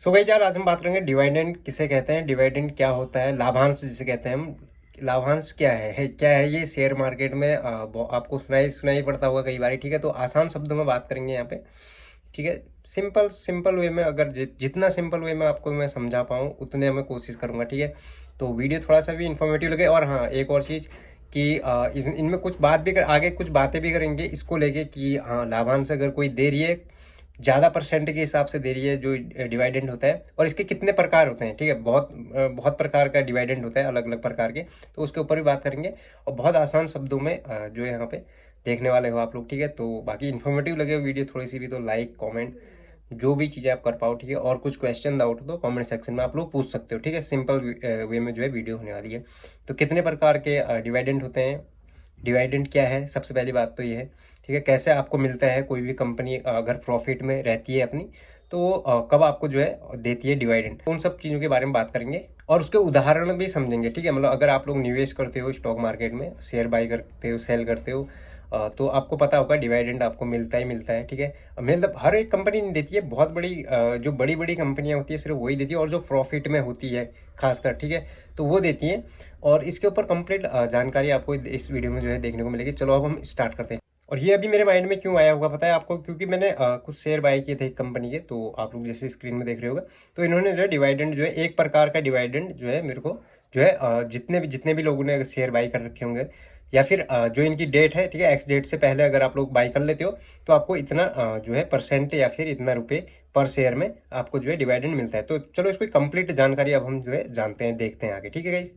So guys यार, आज हम बात करेंगे डिविडेंड किसे कहते हैं, डिविडेंड क्या होता है, लाभांश जिसे कहते हैं हम। लाभांश क्या क्या है ये शेयर मार्केट में आपको सुनाई सुनाई पड़ता होगा कई बार, ठीक है। तो आसान शब्दों में बात करेंगे यहाँ पे, ठीक है। सिंपल सिंपल वे में, अगर जितना सिंपल वे में आपको मैं समझा पाऊँ उतने मैं कोशिश करूँगा, ठीक है। तो वीडियो थोड़ा सा भी इन्फॉर्मेटिव लगे। और हाँ, एक और चीज़ कि इनमें कुछ बात भी आगे कुछ बातें भी करेंगे इसको लेके कि हाँ, लाभांश अगर कोई दे रही है, ज़्यादा परसेंट के हिसाब से दे रही है जो डिवाइडेंड होता है, और इसके कितने प्रकार होते हैं, ठीक है। बहुत प्रकार का डिवाइडेंड होता है, अलग अलग प्रकार के। तो उसके ऊपर भी बात करेंगे, और बहुत आसान शब्दों में जो है यहाँ पे देखने वाले हो आप लोग, ठीक है। तो बाकी इन्फॉर्मेटिव लगे वीडियो थोड़ी सी भी तो लाइक कमेंट जो भी चीज़ें आप कर पाओ, ठीक है। और कुछ क्वेश्चन डाउट हो तो कमेंट सेक्शन में आप लोग पूछ सकते हो, ठीक है। सिंपल वे में जो है वीडियो होने वाली है। तो कितने प्रकार के डिवाइडेंड होते हैं, डिवाइडेंड क्या है, सबसे पहली बात तो ये है, ठीक है। कैसे आपको मिलता है, कोई भी कंपनी अगर प्रॉफिट में रहती है अपनी, तो वो कब आपको जो है देती है डिवाइडेंड, उन सब चीज़ों के बारे में बात करेंगे और उसके उदाहरण भी समझेंगे, ठीक है। मतलब अगर आप लोग निवेश करते हो स्टॉक मार्केट में, शेयर बाई करते हो, सेल करते हो, तो आपको पता होगा डिवाइडेंड आपको मिलता है, ठीक है। मतलब हर एक कंपनी नहीं देती है, बहुत बड़ी जो बड़ी बड़ी कंपनियां होती है सिर्फ वही देती है, और जो प्रॉफिट में होती है खासकर, ठीक है, तो वो देती हैं। और इसके ऊपर कंप्लीट जानकारी आपको इस वीडियो में जो है देखने को मिलेगी। चलो अब हम स्टार्ट करते हैं। और ये अभी मेरे माइंड में क्यों आया होगा पता है आपको, क्योंकि मैंने कुछ शेयर बाय किए थे एक कंपनी के, तो आप लोग जैसे स्क्रीन में देख रहे होगा, तो इन्होंने जो है डिवाइडेंड जो है, एक प्रकार का डिवाइडेंड जो है मेरे को जो है जितने भी लोगों ने शेयर बाई कर रखे होंगे, या फिर जो इनकी डेट है, ठीक है, एक्स डेट से पहले अगर आप लोग बाई कर लेते हो, तो आपको इतना जो है परसेंट या फिर इतना रुपए पर शेयर में आपको जो है डिवाइडेंड मिलता है। तो चलो इसकी कंप्लीट जानकारी अब हम जो है जानते हैं, देखते हैं आगे, ठीक है गाइस।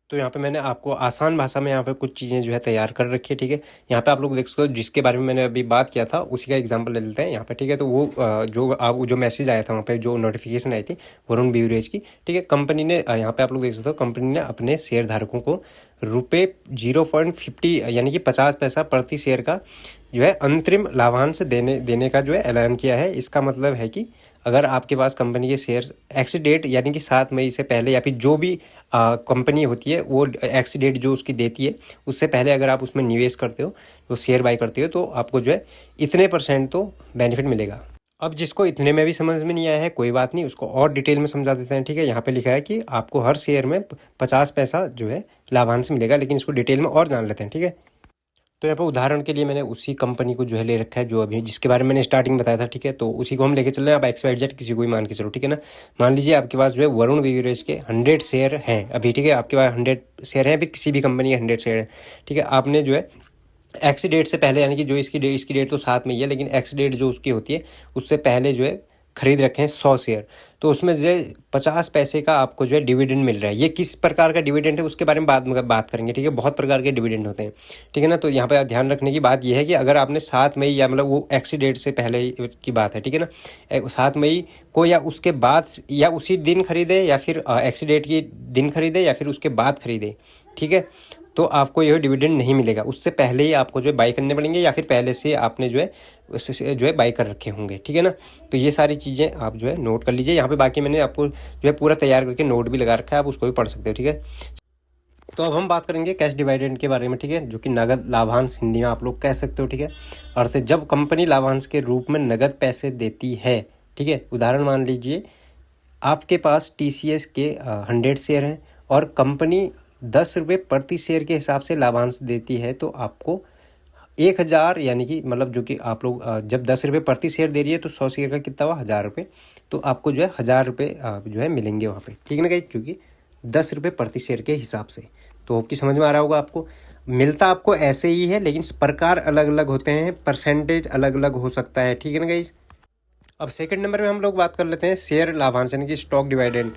तो यहाँ पे मैंने आपको आसान भाषा में यहाँ पे कुछ चीज़ें जो है तैयार कर रखी है, ठीक है। यहाँ पे आप लोग देख सकते हो, जिसके बारे में मैंने अभी बात किया था उसी का एग्जांपल ले लेते हैं यहाँ पे, ठीक है। तो वो जो मैसेज आया था वहाँ पे, जो नोटिफिकेशन आई थी वरुण बीवरेज की, ठीक है। कंपनी ने यहाँ पे आप लोग देख सकते हो, कंपनी ने अपने शेयर धारकों को ₹0.50 यानी कि 50 पैसा प्रति शेयर का जो है अंतरिम लाभांश देने का जो है ऐलान किया है। इसका मतलब है कि अगर आपके पास कंपनी के शेयर्स एक्स डेट यानी कि 7 मई से पहले, या फिर जो भी कंपनी होती है वो एक्स डेट जो उसकी देती है उससे पहले अगर आप उसमें निवेश करते हो, तो शेयर बाई करते हो, तो आपको जो है इतने % तो बेनिफिट मिलेगा। अब जिसको इतने में भी समझ में नहीं आया है कोई बात नहीं, उसको और डिटेल में समझा देते हैं, ठीक है। यहाँ पे लिखा है कि आपको हर शेयर में 50 पैसा जो है लाभांश मिलेगा, लेकिन इसको डिटेल में और जान लेते हैं, ठीक है। तो यहाँ पर उदाहरण के लिए मैंने उसी कंपनी को जो है ले रखा है, जो अभी जिसके बारे में मैंने स्टार्टिंग बताया था, ठीक है। तो उसी को हम लेके चल रहे हैं। आप एक्स वाई जेड किसी को भी मान के चलो, ठीक है ना। मान लीजिए आपके पास जो है वरुण बीवरेज के 100 शेयर हैं अभी, ठीक है। आपके पास 100 शेयर हैं अभी, किसी भी कंपनी के 100 शेयर हैं, ठीक है। आपने जो है एक्स डेट से पहले, यानी कि जो इसकी डेट तो 7 में ही है, लेकिन एक्स डेट जो उसकी होती है उससे पहले जो है खरीद रखे हैं 100 शेयर, तो उसमें जो है 50 पैसे का आपको जो है डिविडेंड मिल रहा है। ये किस प्रकार का डिविडेंड है उसके बारे में बात करेंगे, ठीक है। बहुत प्रकार के डिविडेंड होते हैं, ठीक है ना। तो यहाँ पे ध्यान रखने की बात यह है कि अगर आपने 7 मई या मतलब वो एक्स डेट से पहले की बात है, ठीक है ना, 7 मई को या उसके बाद या उसी दिन खरीदे, या फिर एक्स डेट की दिन खरीदे, या फिर उसके बाद खरीदे, ठीक है, तो आपको यह डिविडेंड नहीं मिलेगा। उससे पहले ही आपको जो है बाई करने पड़ेंगे, या फिर पहले से आपने जो है बाई कर रखे होंगे, ठीक है ना। तो ये सारी चीज़ें आप जो है नोट कर लीजिए। यहाँ पे बाकी मैंने आपको जो है पूरा तैयार करके नोट भी लगा रखा है, आप उसको भी पढ़ सकते हो, ठीक है। तो अब हम बात करेंगे कैश डिविडेंड के बारे में, ठीक है, जो कि नगद लाभांश हिंदी में आप लोग कह सकते हो, ठीक है। अर्थ जब कंपनी लाभांश के रूप में नगद पैसे देती है, ठीक है। उदाहरण मान लीजिए आपके पास TCS के 100 शेयर हैं और कंपनी 10 रुपये प्रति शेयर के हिसाब से लाभांश देती है, तो आपको 1000, यानी कि मतलब जो कि आप लोग जब 10 रुपये प्रति शेयर दे रही है, तो 100 शेयर का कितना हुआ, 1000 रुपये, तो आपको जो है 1000 रुपये जो है मिलेंगे वहाँ पे, ठीक है ना गाइस, चूँकि 10 रुपये प्रति शेयर के हिसाब से। तो आपकी समझ में आ रहा होगा, आपको मिलता आपको ऐसे ही है, लेकिन प्रकार अलग अलग होते हैं, परसेंटेज अलग अलग हो सकता है, ठीक है ना गाइस। अब सेकंड नंबर पे हम लोग बात कर लेते हैं शेयर लाभांश यानी कि स्टॉक डिविडेंड।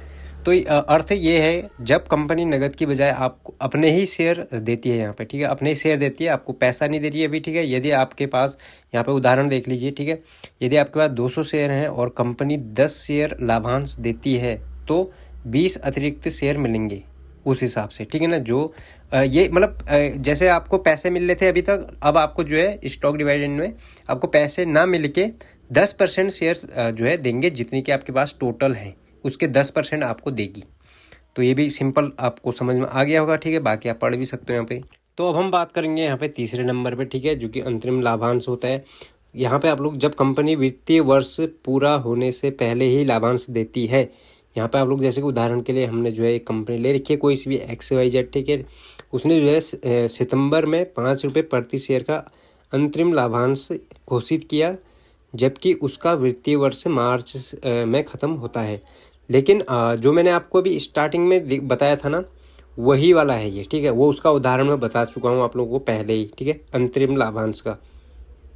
तो अर्थ ये है जब कंपनी नगद की बजाय आपको अपने ही शेयर देती है, यहाँ पे, ठीक है, अपने ही शेयर देती है, आपको पैसा नहीं दे रही है अभी, ठीक है। यदि आपके पास, यहाँ पे उदाहरण देख लीजिए, ठीक है, यदि आपके पास 200 शेयर हैं और कंपनी 10 शेयर लाभांश देती है, तो 20 अतिरिक्त शेयर मिलेंगे उस हिसाब से, ठीक है ना। जो ये मतलब जैसे आपको पैसे मिल रहे थे अभी तक, अब आपको जो है स्टॉक डिविडेंड में आपको पैसे ना मिल के 10% शेयर जो है देंगे, जितनी कि आपके पास टोटल है उसके 10% आपको देगी। तो ये भी सिंपल आपको समझ में आ गया होगा, ठीक है। बाकी आप पढ़ भी सकते हो यहाँ पे। तो अब हम बात करेंगे यहाँ पे तीसरे नंबर पे, ठीक है, जो कि अंतरिम लाभांश होता है। यहाँ पे आप लोग जब कंपनी वित्तीय वर्ष पूरा होने से पहले ही लाभांश देती है, यहाँ पे आप लोग जैसे कि उदाहरण के लिए हमने जो है एक कंपनी ले रखी है कोई सी भी XYZ, ठीक है, उसने जो है सितंबर में 5 रुपये प्रति शेयर का अंतरिम लाभांश घोषित किया, जबकि उसका वित्तीय वर्ष मार्च में ख़त्म होता है। लेकिन जो मैंने आपको अभी स्टार्टिंग में बताया था ना, वही वाला है ये, ठीक है, वो उसका उदाहरण मैं बता चुका हूँ आप लोगों को पहले ही, ठीक है, अंतरिम लाभांश का।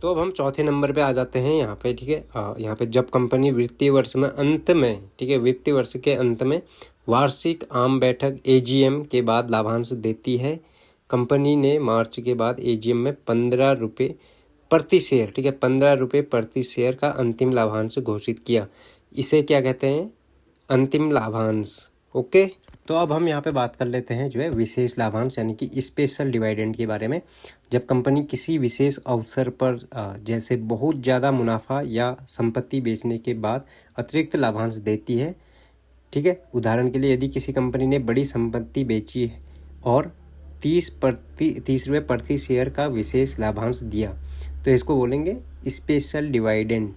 तो अब हम चौथे नंबर पे आ जाते हैं यहाँ पे, ठीक है। यहाँ पे जब कंपनी वित्तीय वर्ष में अंत में, ठीक है, वित्तीय वर्ष के अंत में वार्षिक आम बैठक AGM के बाद लाभांश देती है। कंपनी ने मार्च के बाद AGM में 15 रुपये प्रति शेयर, ठीक है, 15 रुपये प्रति शेयर का अंतिम लाभांश घोषित किया। इसे क्या कहते हैं? अंतिम लाभांश। ओके, तो अब हम यहाँ पे बात कर लेते हैं जो है विशेष लाभांश यानी कि स्पेशल डिविडेंड के बारे में। जब कंपनी किसी विशेष अवसर पर जैसे बहुत ज़्यादा मुनाफा या संपत्ति बेचने के बाद अतिरिक्त लाभांश देती है, ठीक है। उदाहरण के लिए यदि किसी कंपनी ने बड़ी संपत्ति बेची है और 30 रुपये प्रति शेयर का विशेष लाभांश दिया, तो इसको बोलेंगे स्पेशल डिविडेंड।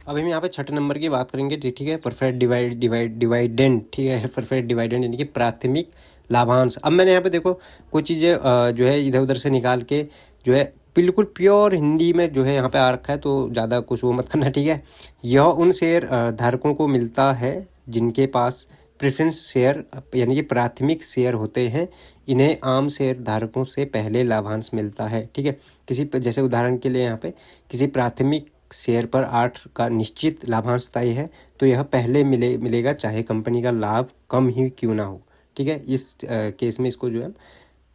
अब हम यहाँ पे छठे नंबर की बात करेंगे, ठीक है, प्रेफर्ड डिविडेंड, ठीक है, प्रेफर्ड डिविडेंड यानी कि प्राथमिक लाभांश। अब मैंने यहाँ पे देखो कुछ चीज़ें जो है इधर उधर से निकाल के जो है बिल्कुल प्योर हिंदी में जो है यहाँ पे आ रखा है, तो ज़्यादा कुछ वो मत करना, ठीक है। यह उन शेयर धारकों को मिलता है जिनके पास प्रेफरेंस शेयर यानी कि प्राथमिक शेयर होते हैं। इन्हें आम शेयर धारकों से पहले लाभांश मिलता है, ठीक है। किसी जैसे उदाहरण के लिए यहाँ पे किसी प्राथमिक शेयर पर 8 का निश्चित लाभांश तय है, तो यह पहले मिलेगा चाहे कंपनी का लाभ कम ही क्यों ना हो, ठीक है। इस केस में इसको जो है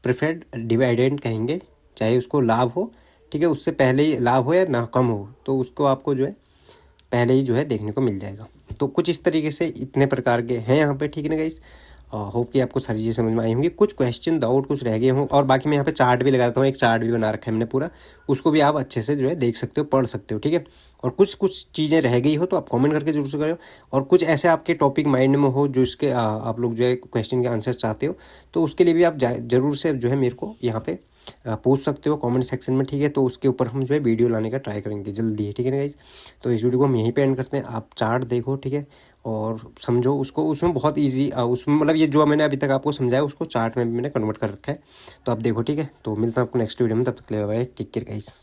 प्रेफर्ड डिविडेंड कहेंगे, चाहे उसको लाभ हो, ठीक है, उससे पहले ही लाभ हो या ना कम हो, तो उसको आपको जो है पहले ही जो है देखने को मिल जाएगा। तो कुछ इस तरीके से इतने प्रकार के हैं यहाँ पे, ठीक है ना गाइस। होप कि आपको सारी चीज़ें समझ में आई होंगी। कुछ क्वेश्चन डाउट कुछ रह गए हों, और बाकी मैं यहाँ पे चार्ट भी लगाता हूँ, एक चार्ट भी बना रखा है हमने पूरा, उसको भी आप अच्छे से जो है देख सकते हो, पढ़ सकते हो, ठीक है। और कुछ चीज़ें रह गई हो तो आप कमेंट करके जरूर से करो, और कुछ ऐसे आपके टॉपिक माइंड में हो जो इसके आप लोग जो है क्वेश्चन के आंसर चाहते हो, तो उसके लिए भी आप ज़रूर से जो है मेरे को यहाँ पे पूछ सकते हो कमेंट सेक्शन में, ठीक है। तो उसके ऊपर हम जो है वीडियो लाने का ट्राई करेंगे जल्दी है, ठीक है ना गाइस। तो इस वीडियो को हम यहीं पे एंड करते हैं। आप चार्ट देखो, ठीक है, और समझो उसको, उसमें बहुत इजी उसमें मतलब ये जो मैंने अभी तक आपको समझाया उसको चार्ट में भी मैंने कन्वर्ट कर रखा है, तो आप देखो, ठीक है। तो मिलता हूँ आपको नेक्स्ट वीडियो में, तब तक के लिए बाय, टेक केयर गाइस।